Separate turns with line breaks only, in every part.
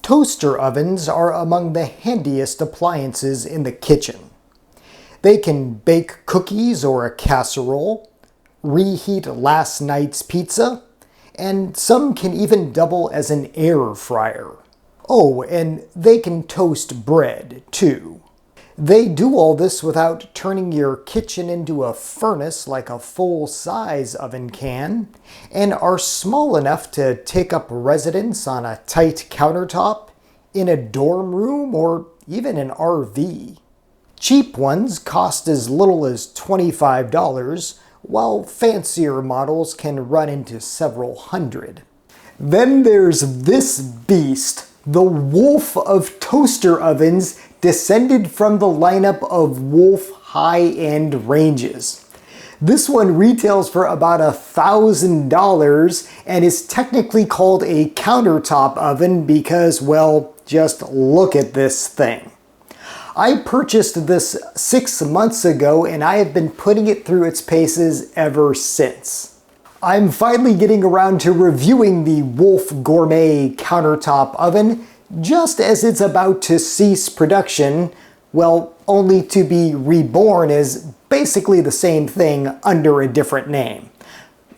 Toaster ovens are among the handiest appliances in the kitchen. They can bake cookies or a casserole, reheat last night's pizza, and some can even double as an air fryer. Oh, and they can toast bread, too. They do all this without turning your kitchen into a furnace like a full-size oven can, and are small enough to take up residence on a tight countertop, in a dorm room, or even an RV. Cheap ones cost as little as $25, while fancier models can run into several hundred. Then there's this beast, the Wolf of toaster ovens, descended from the lineup of Wolf high-end ranges. This one retails for about $1,000 and is technically called a countertop oven because, well, just look at this thing. I purchased this 6 months ago and I have been putting it through its paces ever since. I'm finally getting around to reviewing the Wolf Gourmet countertop oven just as it's about to cease production, well, only to be reborn as basically the same thing under a different name.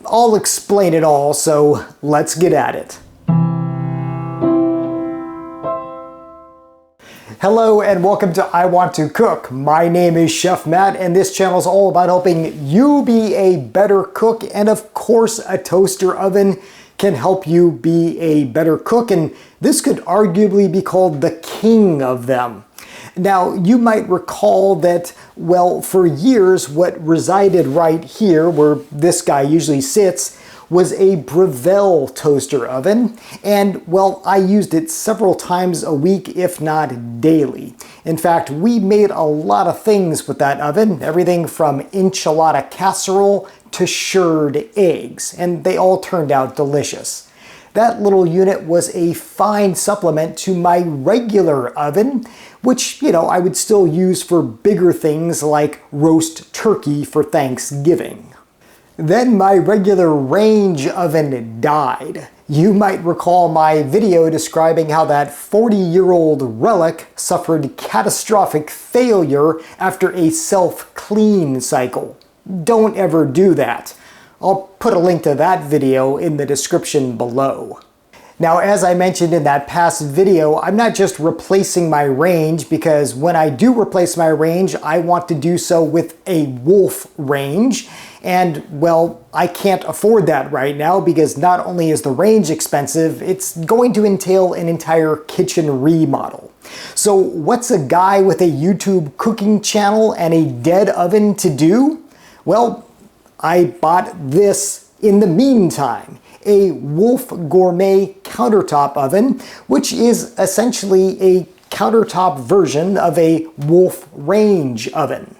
I'll explain it all, so let's get at it. Hello and welcome to I Want to Cook. My name is Chef Matt and this channel is all about helping you be a better cook, and of course a toaster oven can help you be a better cook, and this could arguably be called the king of them. Now, you might recall that, well, for years what resided right here where this guy usually sits was a Breville toaster oven, and well, I used it several times a week, if not daily. In fact, we made a lot of things with that oven, everything from enchilada casserole to shirred eggs, and they all turned out delicious. That little unit was a fine supplement to my regular oven, which, I would still use for bigger things like roast turkey for Thanksgiving. Then my regular range oven died. You might recall my video describing how that 40-year-old relic suffered catastrophic failure after a self-clean cycle. Don't ever do that. I'll put a link to that video in the description below. Now, as I mentioned in that past video, I'm not just replacing my range, because when I do replace my range, I want to do so with a Wolf range. And, well, I can't afford that right now because not only is the range expensive, it's going to entail an entire kitchen remodel. So what's a guy with a YouTube cooking channel and a dead oven to do? Well, I bought this in the meantime. A Wolf Gourmet countertop oven, which is essentially a countertop version of a Wolf range oven.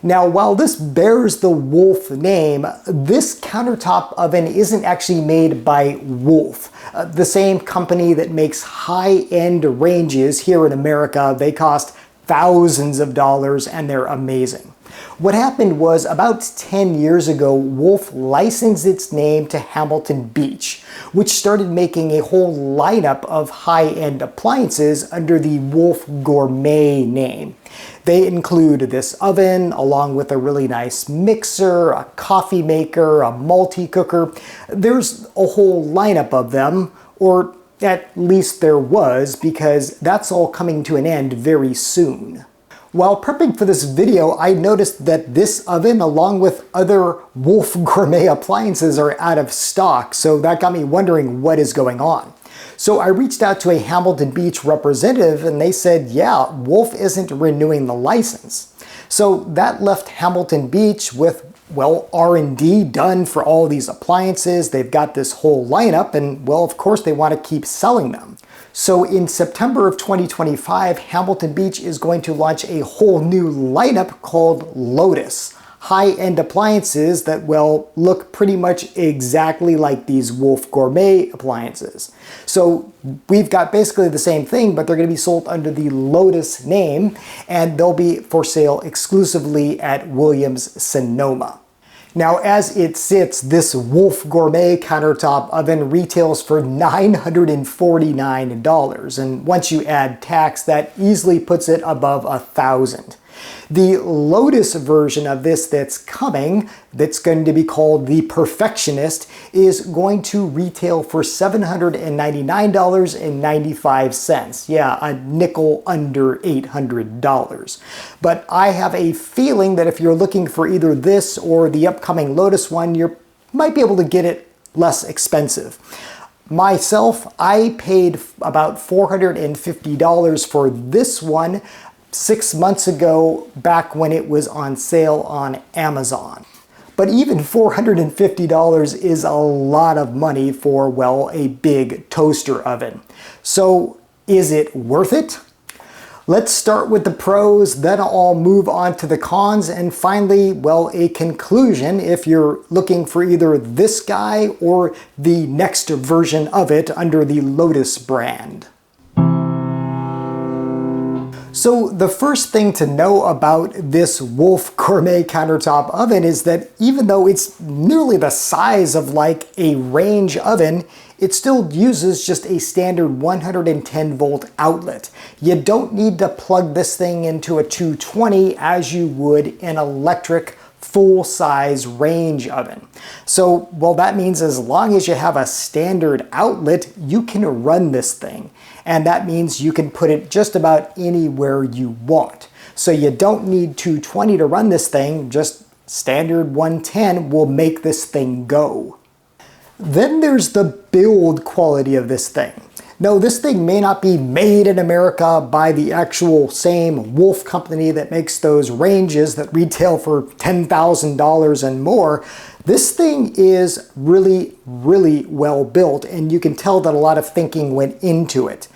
Now, while this bears the Wolf name, this countertop oven isn't actually made by Wolf, the same company that makes high-end ranges here in America. They cost thousands of dollars and they're amazing. What happened was, about 10 years ago, Wolf licensed its name to Hamilton Beach, which started making a whole lineup of high-end appliances under the Wolf Gourmet name. They include this oven, along with a really nice mixer, a coffee maker, a multi-cooker. There's a whole lineup of them, or at least there was, because that's all coming to an end very soon. While prepping for this video, I noticed that this oven, along with other Wolf Gourmet appliances, are out of stock, so that got me wondering what is going on. So I reached out to a Hamilton Beach representative and they said, yeah, Wolf isn't renewing the license. So that left Hamilton Beach with, well, R&D done for all these appliances. They've got this whole lineup and, well, of course they want to keep selling them. So in September of 2025, Hamilton Beach is going to launch a whole new lineup called Lotus. High-end appliances that, well, look pretty much exactly like these Wolf Gourmet appliances. So we've got basically the same thing, but they're going to be sold under the Lotus name, and they'll be for sale exclusively at Williams Sonoma. Now, as it sits, this Wolf Gourmet countertop oven retails for $949, and once you add tax, that easily puts it above $1,000. The Lotus version of this that's coming, that's going to be called the Perfectionist, is going to retail for $799.95. Yeah, a nickel under $800. But I have a feeling that if you're looking for either this or the upcoming Lotus one, you might be able to get it less expensive. Myself, I paid about $450 for this one 6 months ago, back when it was on sale on Amazon. But even $450 is a lot of money for, well, a big toaster oven. So is it worth it? Let's start with the pros, then I'll move on to the cons, and finally, well, a conclusion if you're looking for either this guy or the next version of it under the Lotus brand. So the first thing to know about this Wolf Gourmet countertop oven is that even though it's nearly the size of like a range oven, it still uses just a standard 110 volt outlet. You don't need to plug this thing into a 220 as you would an electric full-size range oven. So, well, that means as long as you have a standard outlet, you can run this thing. And that means you can put it just about anywhere you want. So you don't need 220 to run this thing, just standard 110 will make this thing go. Then there's the build quality of this thing. No, this thing may not be made in America by the actual same Wolf company that makes those ranges that retail for $10,000 and more. This thing is really, really well built, and you can tell that a lot of thinking went into it.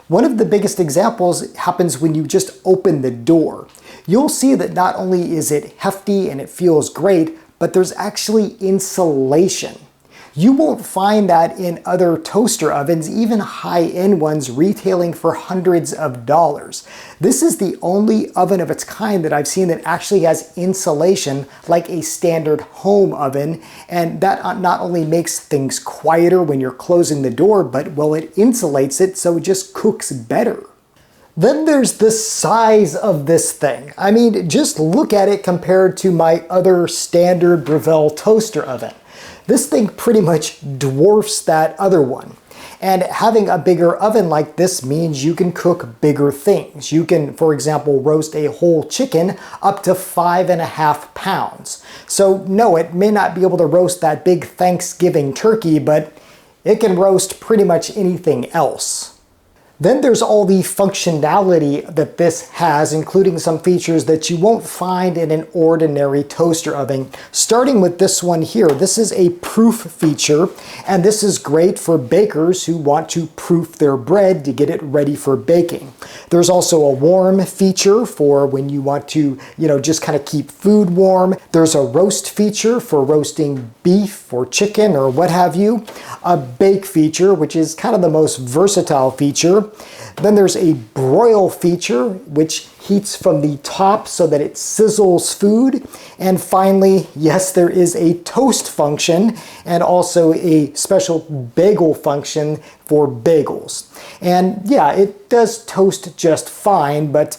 One of the biggest examples happens when you just open the door. You'll see that not only is it hefty and it feels great, but there's actually insulation. You won't find that in other toaster ovens, even high-end ones retailing for hundreds of dollars. This is the only oven of its kind that I've seen that actually has insulation like a standard home oven, and that not only makes things quieter when you're closing the door, but well, it insulates it so it just cooks better. Then there's the size of this thing. I mean, just look at it compared to my other standard Breville toaster oven. This thing pretty much dwarfs that other one. And having a bigger oven like this means you can cook bigger things. You can, for example, roast a whole chicken up to 5.5 pounds. So no, it may not be able to roast that big Thanksgiving turkey, but it can roast pretty much anything else. Then there's all the functionality that this has, including some features that you won't find in an ordinary toaster oven. Starting with this one here, this is a proof feature, and this is great for bakers who want to proof their bread to get it ready for baking. There's also a warm feature for when you want to, just kind of keep food warm. There's a roast feature for roasting beef or chicken or what have you. A bake feature, which is kind of the most versatile feature. Then there's a broil feature, which heats from the top so that it sizzles food. And finally, yes, there is a toast function and also a special bagel function for bagels. And yeah, it does toast just fine, but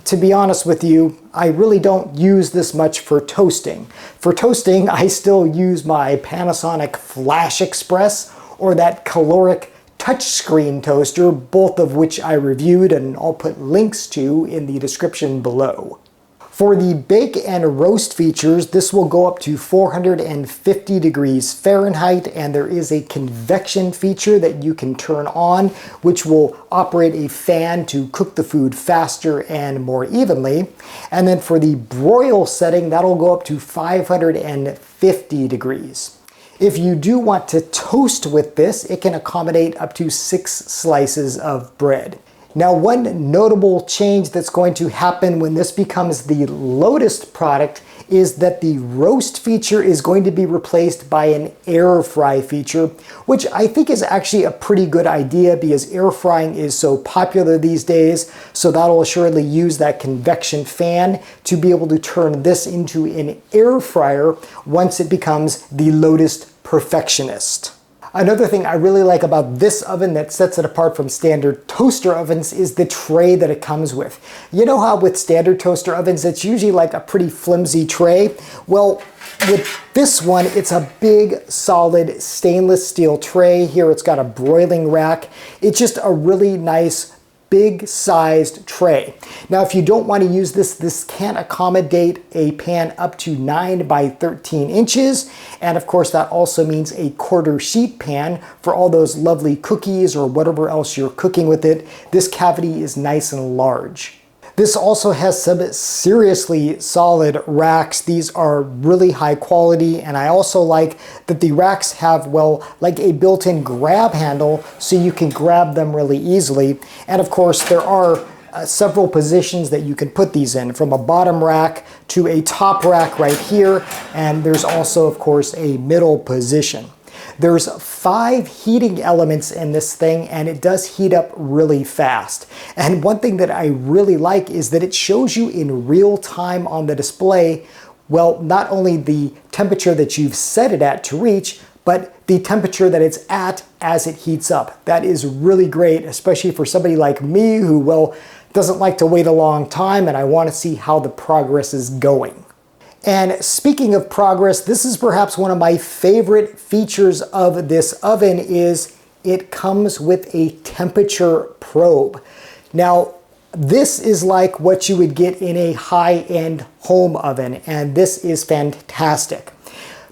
to be honest with you, I really don't use this much for toasting. For toasting, I still use my Panasonic Flash Express or that caloric touchscreen toaster, both of which I reviewed and I'll put links to in the description below. For the bake and roast features, this will go up to 450 degrees Fahrenheit, and there is a convection feature that you can turn on, which will operate a fan to cook the food faster and more evenly. And then for the broil setting, that'll go up to 550 degrees. If you do want to toast with this, it can accommodate up to 6 slices of bread. Now, one notable change that's going to happen when this becomes the Lotus product is that the roast feature is going to be replaced by an air fry feature, which I think is actually a pretty good idea because air frying is so popular these days. So that'll assuredly use that convection fan to be able to turn this into an air fryer once it becomes the Lotus Perfectionist. Another thing I really like about this oven that sets it apart from standard toaster ovens is the tray that it comes with. You know how with standard toaster ovens, it's usually like a pretty flimsy tray? Well, with this one, it's a big, solid stainless steel tray. Here it's got a broiling rack. It's just a really nice, big-sized tray. Now, if you don't want to use this, this can accommodate a pan up to 9 by 13 inches. And of course, that also means a quarter sheet pan for all those lovely cookies or whatever else you're cooking with it. This cavity is nice and large. This also has some seriously solid racks. These are really high quality, and I also like that the racks have, well, like a built-in grab handle so you can grab them really easily. And of course, there are several positions that you can put these in, from a bottom rack to a top rack right here, and there's also, of course, a middle position. There's 5 heating elements in this thing, and it does heat up really fast. And one thing that I really like is that it shows you in real time on the display, well, not only the temperature that you've set it at to reach, but the temperature that it's at as it heats up. That is really great, especially for somebody like me who, well, doesn't like to wait a long time, and I want to see how the progress is going. And speaking of progress, this is perhaps one of my favorite features of this oven is it comes with a temperature probe. Now, this is like what you would get in a high-end home oven, and this is fantastic.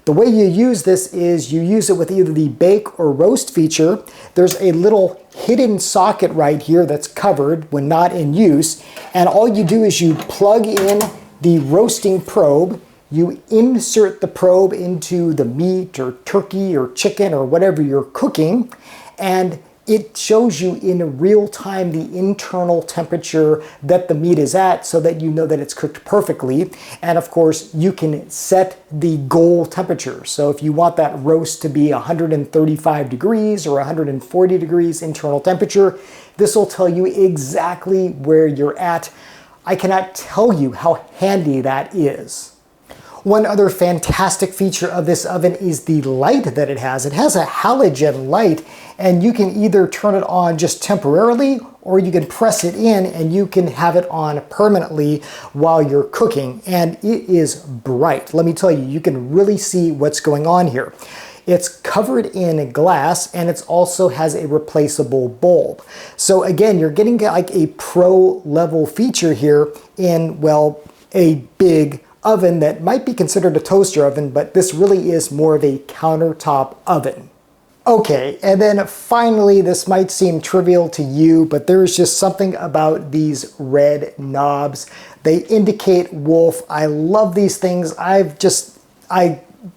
The way you use this is you use it with either the bake or roast feature. There's a little hidden socket right here that's covered when not in use, and all you do is you plug in the roasting probe, you insert the probe into the meat or turkey or chicken or whatever you're cooking, and it shows you in real time the internal temperature that the meat is at so that you know that it's cooked perfectly. And of course, you can set the goal temperature. So if you want that roast to be 135 degrees or 140 degrees internal temperature, this will tell you exactly where you're at. I cannot tell you how handy that is. One other fantastic feature of this oven is the light that it has. It has a halogen light, and you can either turn it on just temporarily or you can press it in and you can have it on permanently while you're cooking. And it is bright. Let me tell you, you can really see what's going on here. It's covered in glass, and it also has a replaceable bulb. So again, you're getting like a pro level feature here in, well, a big oven that might be considered a toaster oven, but this really is more of a countertop oven. Okay, and then finally, this might seem trivial to you, but there's just something about these red knobs. They indicate Wolf. I love these things.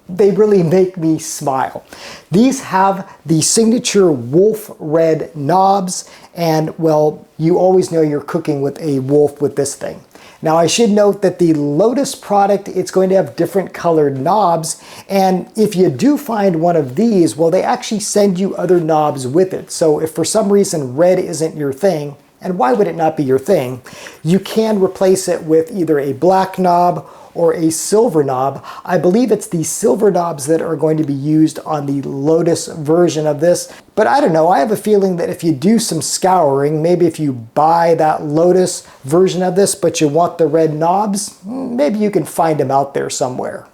They really make me smile. These have the signature Wolf red knobs, and well, you always know you're cooking with a Wolf with this thing. Now, I should note that the Lotus product, it's going to have different colored knobs, and if you do find one of these, well, they actually send you other knobs with it. So if for some reason red isn't your thing, and why would it not be your thing, you can replace it with either a black knob or a silver knob. I believe it's the silver knobs that are going to be used on the Lotus version of this. But I don't know, I have a feeling that if you do some scouring, maybe if you buy that Lotus version of this, but you want the red knobs, maybe you can find them out there somewhere.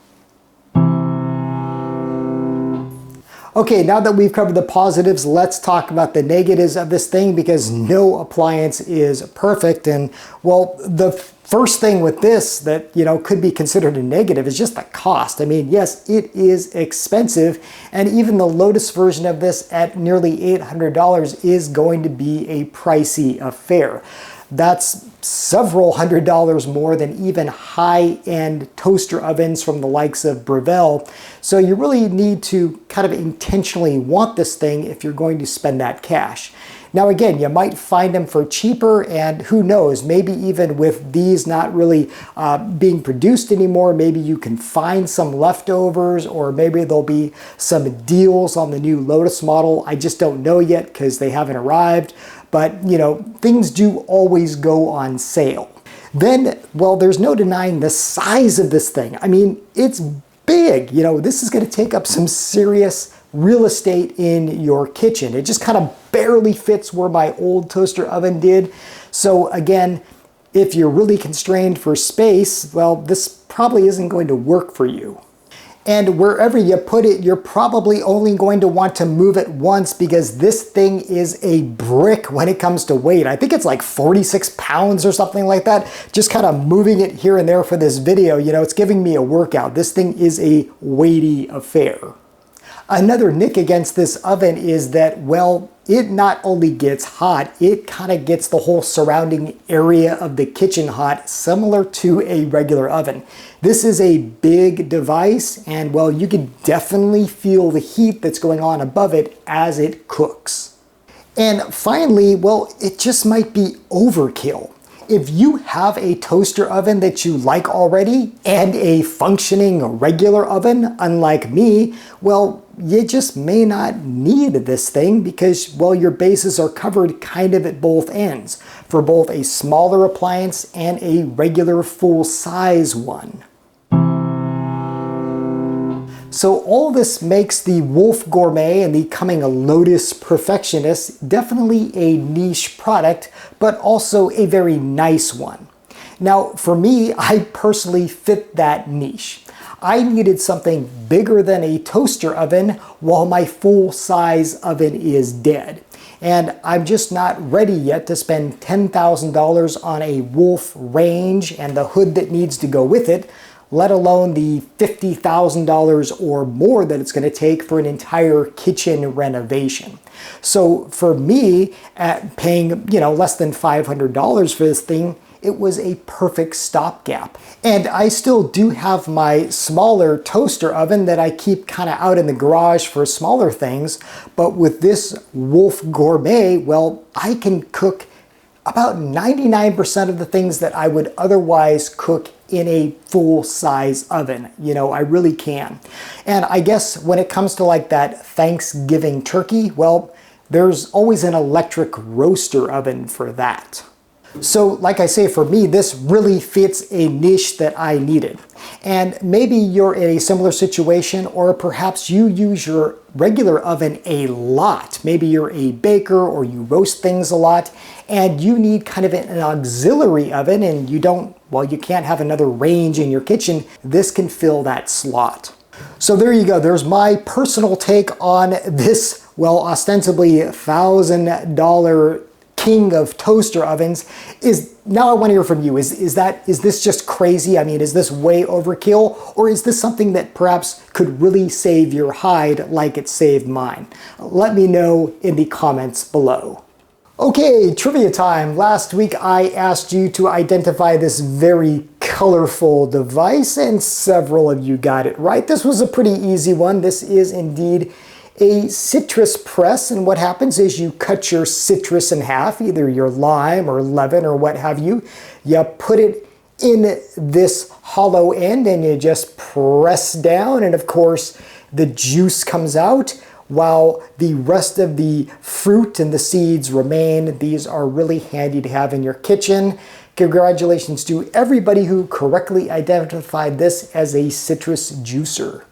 Okay, now that we've covered the positives, let's talk about the negatives of this thing, because no appliance is perfect. And well, the first thing with this that, could be considered a negative is just the cost. I mean, yes, it is expensive, and even the Lotus version of this at nearly $800 is going to be a pricey affair. That's several $100s more than even high-end toaster ovens from the likes of Breville. So you really need to kind of intentionally want this thing if you're going to spend that cash. Now again, you might find them for cheaper, and who knows, maybe even with these not really being produced anymore, maybe you can find some leftovers, or maybe there'll be some deals on the new Lotus model. I just don't know yet because they haven't arrived, but you know, things do always go on sale. Then, well, there's no denying the size of this thing. I mean, it's big. You know, this is going to take up some serious real estate in your kitchen. It just kind of barely fits where my old toaster oven did. So again, if you're really constrained for space, well, this probably isn't going to work for you. And wherever you put it, you're probably only going to want to move it once, because this thing is a brick when it comes to weight. I think it's like 46 pounds or something like that. Just kind of moving it here and there for this video, you know, it's giving me a workout. This thing is a weighty affair. Another nick against this oven is that, well, it not only gets hot, it kind of gets the whole surrounding area of the kitchen hot, similar to a regular oven. This is a big device, and well, you can definitely feel the heat that's going on above it as it cooks. And finally, well, it just might be overkill. If you have a toaster oven that you like already and a functioning regular oven, unlike me, well, you just may not need this thing because, well, your bases are covered kind of at both ends for both a smaller appliance and a regular full-size one. So all this makes the Wolf Gourmet and the coming Lotus Perfectionist definitely a niche product, but also a very nice one. Now, for me, I personally fit that niche. I needed something bigger than a toaster oven while my full-size oven is dead. And I'm just not ready yet to spend $10,000 on a Wolf range and the hood that needs to go with it, let alone the $50,000 or more that it's going to take for an entire kitchen renovation. So for me, at paying, you know, less than $500 for this thing, it was a perfect stopgap. And I still do have my smaller toaster oven that I keep kind of out in the garage for smaller things, but with this Wolf Gourmet, well, I can cook about 99% of the things that I would otherwise cook in a full-size oven. You know, I really can. And I guess when it comes to like that Thanksgiving turkey, well, there's always an electric roaster oven for that. So like I say, for me, this really fits a niche that I needed. And maybe you're in a similar situation, or perhaps you use your regular oven a lot. Maybe you're a baker or you roast things a lot and you need kind of an auxiliary oven, and you don't, well, you can't have another range in your kitchen. This can fill that slot. So there you go. There's my personal take on this, well, ostensibly $1,000 king of toaster ovens. Now I want to hear from you. Is this just crazy? I mean, is this way overkill, or is this something that perhaps could really save your hide like it saved mine? Let me know in the comments below. Okay, trivia time. Last week I asked you to identify this very colorful device, and several of you got it right. This was a pretty easy one. This is indeed a citrus press, and what happens is you cut your citrus in half, either your lime or lemon or what have you. You put it in this hollow end and you just press down, and of course the juice comes out while the rest of the fruit and the seeds remain. These are really handy to have in your kitchen. Congratulations to everybody who correctly identified this as a citrus juicer.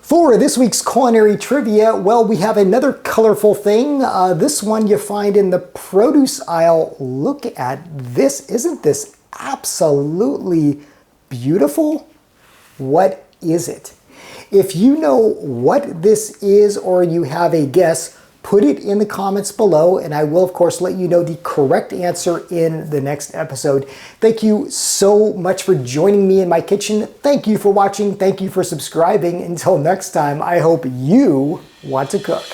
For this week's culinary trivia, well, we have another colorful thing. This one you find in the produce aisle. Look at this. Isn't this absolutely beautiful? What is it? If you know what this is, or you have a guess, put it in the comments below, and I will, of course, let you know the correct answer in the next episode. Thank you so much for joining me in my kitchen. Thank you for watching. Thank you for subscribing. Until next time, I hope you want to cook.